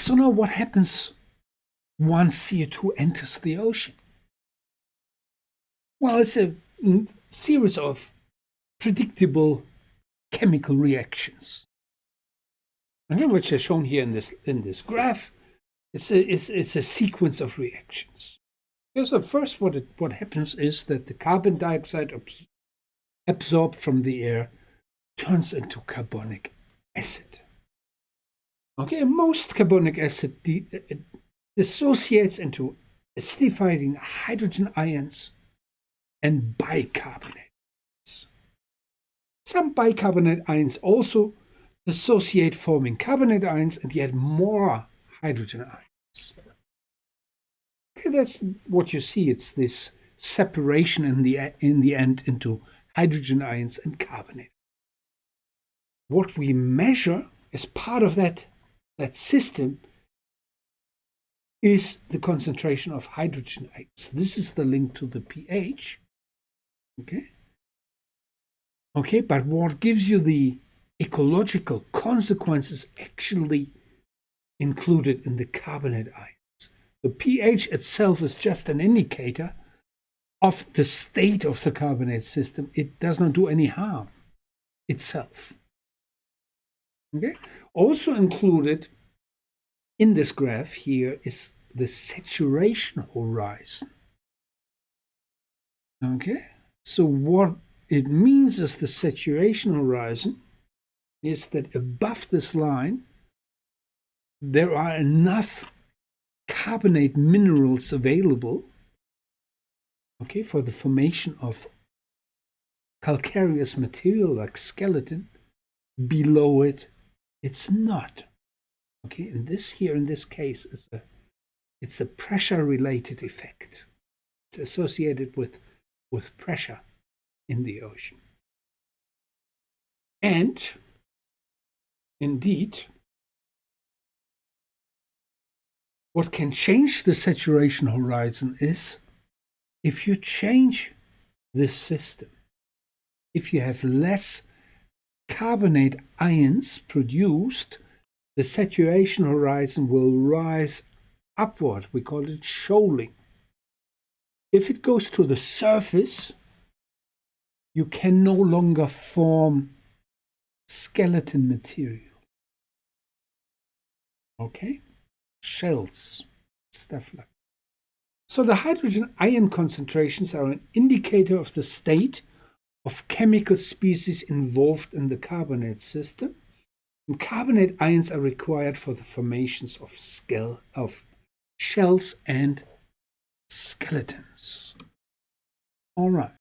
So now what happens once CO2 enters the ocean? Well, it's a series of predictable chemical reactions. Okay, which are shown here in this graph. It's a sequence of reactions. So first, what happens is that the carbon dioxide absorbed from the air turns into carbonic acid. Okay, most carbonic acid dissociates into acidifying hydrogen ions and bicarbonates. Some bicarbonate ions also dissociate, forming carbonate ions and yet more hydrogen ions. Okay, that's what you see. It's this separation in the end into hydrogen ions and carbonate. What we measure as part of that system is the concentration of hydrogen ions. This is the link to the pH. Okay, but what gives you the ecological consequences actually included in the carbonate ions. The pH itself is just an indicator of the state of the carbonate system. It does not do any harm itself. Okay. Also included in this graph here is the saturation horizon. Okay. So what it means is the saturation horizon is that above this line there are enough carbonate minerals available, okay, for the formation of calcareous material like skeleton. Below it, it's not. Okay, and this here in this case it's a pressure-related effect. It's associated with pressure in the ocean. And indeed, what can change the saturation horizon is if you change this system. If you have less carbonate ions produced, the saturation horizon will rise upward. We call it shoaling. If it goes to the surface, you can no longer form skeleton material. Okay? Shells, stuff like that. So the hydrogen ion concentrations are an indicator of the state of chemical species involved in the carbonate system. And carbonate ions are required for the formations of shells and skeletons. All right.